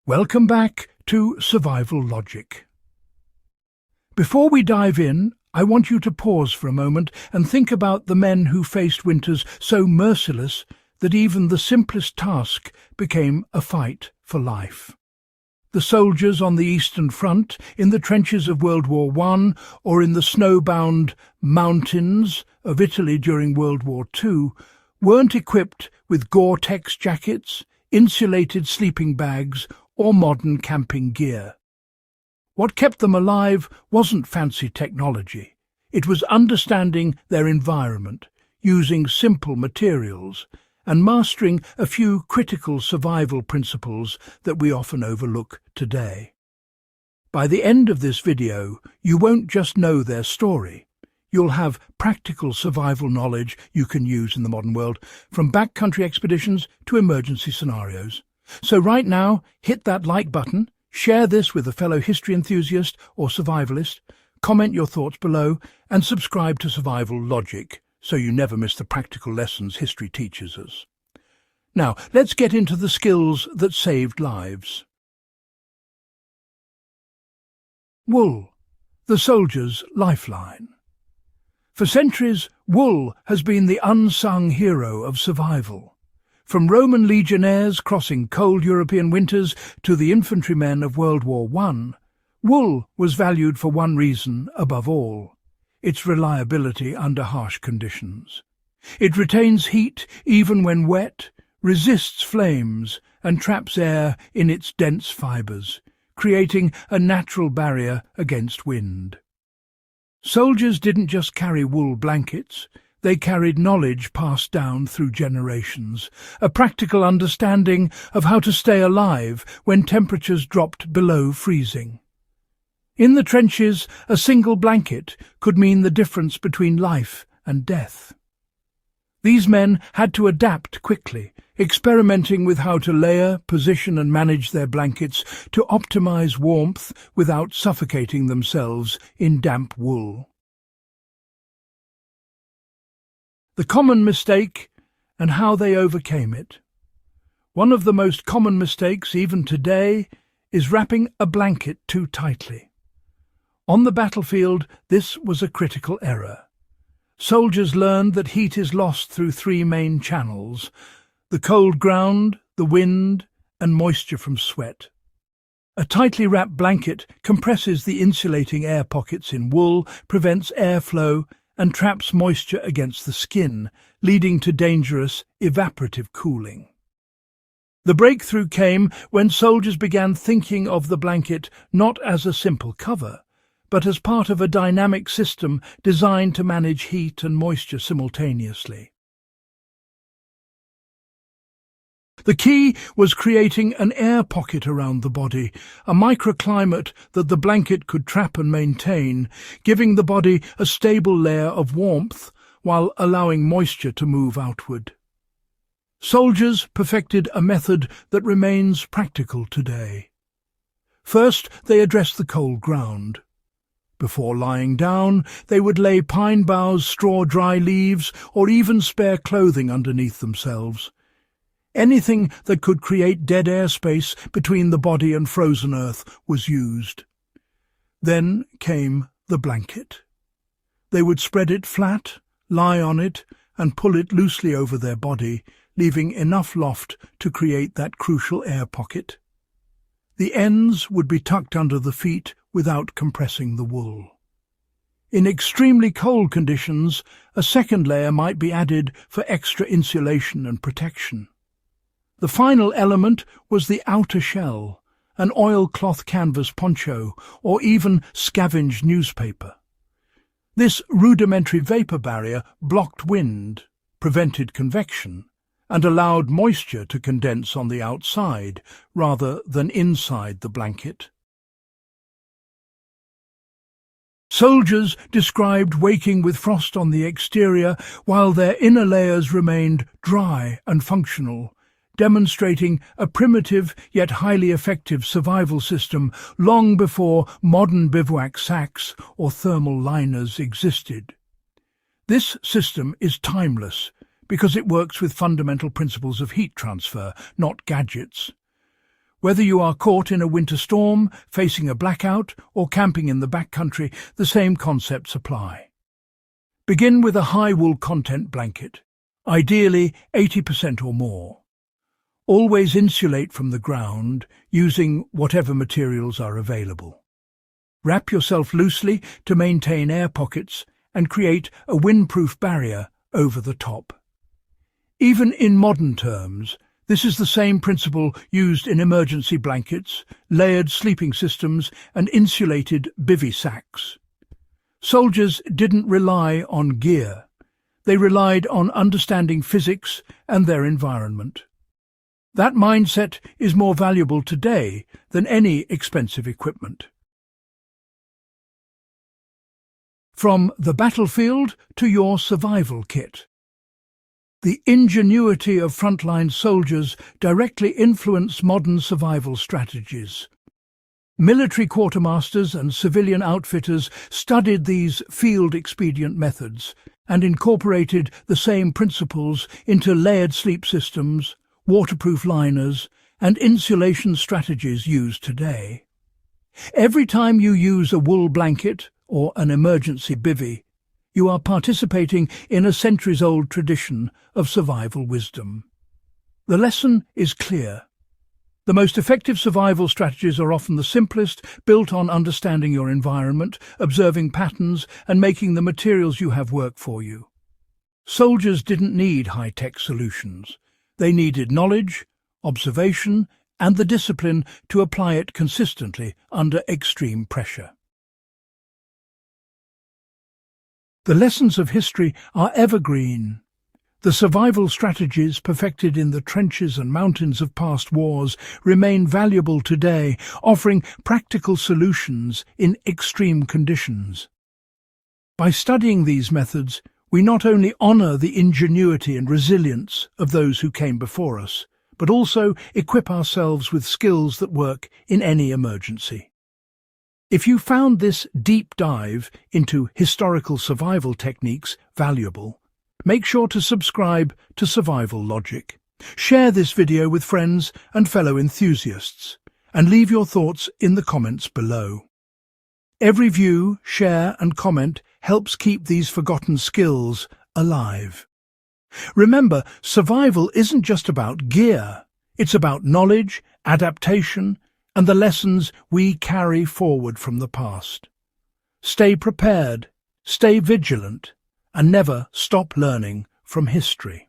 Welcome back to Survival Logic. Before we dive in, I want you to pause for a moment and think about the men who faced winters so merciless that even the simplest task became a fight for life. The soldiers on the Eastern Front, in the trenches of World War I, or in the snowbound mountains of Italy during World War II, weren't equipped with Gore-Tex jackets, insulated sleeping bags, or modern camping gear. What kept them alive wasn't fancy technology. It was understanding their environment, using simple materials, and mastering a few critical survival principles that we often overlook today. By the end of this video, you won't just know their story. You'll have practical survival knowledge you can use in the modern world, from backcountry expeditions to emergency scenarios. So right now, hit that like button, share this with a fellow history enthusiast or survivalist, comment your thoughts below, and subscribe to Survival Logic so you never miss the practical lessons history teaches us. Now, let's get into the skills that saved lives. Wool, the soldier's lifeline. For centuries, wool has been the unsung hero of survival. From Roman legionnaires crossing cold European winters to the infantrymen of World War I, wool was valued for one reason above all: its reliability under harsh conditions. It retains heat even when wet, resists flames, and traps air in its dense fibres, creating a natural barrier against wind. Soldiers didn't just carry wool blankets. They carried knowledge passed down through generations, a practical understanding of how to stay alive when temperatures dropped below freezing. In the trenches, a single blanket could mean the difference between life and death. These men had to adapt quickly, experimenting with how to layer, position and manage their blankets to optimize warmth without suffocating themselves in damp wool. The common mistake and how they overcame it. One of the most common mistakes, even today, is wrapping a blanket too tightly. On the battlefield, this was a critical error. Soldiers learned that heat is lost through three main channels: the cold ground, the wind, and moisture from sweat. A tightly wrapped blanket compresses the insulating air pockets in wool, prevents airflow, and traps moisture against the skin, leading to dangerous evaporative cooling. The breakthrough came when soldiers began thinking of the blanket not as a simple cover, but as part of a dynamic system designed to manage heat and moisture simultaneously. The key was creating an air pocket around the body, a microclimate that the blanket could trap and maintain, giving the body a stable layer of warmth while allowing moisture to move outward. Soldiers perfected a method that remains practical today. First, they addressed the cold ground. Before lying down, they would lay pine boughs, straw, dry leaves, or even spare clothing underneath themselves. Anything that could create dead airspace between the body and frozen earth was used. Then came the blanket. They would spread it flat, lie on it, and pull it loosely over their body, leaving enough loft to create that crucial air pocket. The ends would be tucked under the feet without compressing the wool. In extremely cold conditions, a second layer might be added for extra insulation and protection. The final element was the outer shell, an oilcloth canvas poncho, or even scavenged newspaper. This rudimentary vapor barrier blocked wind, prevented convection, and allowed moisture to condense on the outside rather than inside the blanket. Soldiers described waking with frost on the exterior while their inner layers remained dry and functional, demonstrating a primitive yet highly effective survival system long before modern bivouac sacks or thermal liners existed. This system is timeless because it works with fundamental principles of heat transfer, not gadgets. Whether you are caught in a winter storm, facing a blackout, or camping in the backcountry, the same concepts apply. Begin with a high wool content blanket, ideally 80% or more. Always insulate from the ground, using whatever materials are available. Wrap yourself loosely to maintain air pockets and create a windproof barrier over the top. Even in modern terms, this is the same principle used in emergency blankets, layered sleeping systems, and insulated bivy sacks. Soldiers didn't rely on gear. They relied on understanding physics and their environment. That mindset is more valuable today than any expensive equipment. From the battlefield to your survival kit. The ingenuity of frontline soldiers directly influenced modern survival strategies. Military quartermasters and civilian outfitters studied these field-expedient methods and incorporated the same principles into layered sleep systems, waterproof liners, and insulation strategies used today. Every time you use a wool blanket or an emergency bivy, you are participating in a centuries-old tradition of survival wisdom. The lesson is clear. The most effective survival strategies are often the simplest, built on understanding your environment, observing patterns, and making the materials you have work for you. Soldiers didn't need high-tech solutions. They needed knowledge, observation, and the discipline to apply it consistently under extreme pressure. The lessons of history are evergreen. The survival strategies perfected in the trenches and mountains of past wars remain valuable today, offering practical solutions in extreme conditions. By studying these methods, we not only honor the ingenuity and resilience of those who came before us, but also equip ourselves with skills that work in any emergency. If you found this deep dive into historical survival techniques valuable, make sure to subscribe to Survival Logic. Share this video with friends and fellow enthusiasts, and leave your thoughts in the comments below. Every view, share, and comment helps keep these forgotten skills alive. Remember, survival isn't just about gear. It's about knowledge, adaptation, and the lessons we carry forward from the past. Stay prepared, stay vigilant, and never stop learning from history.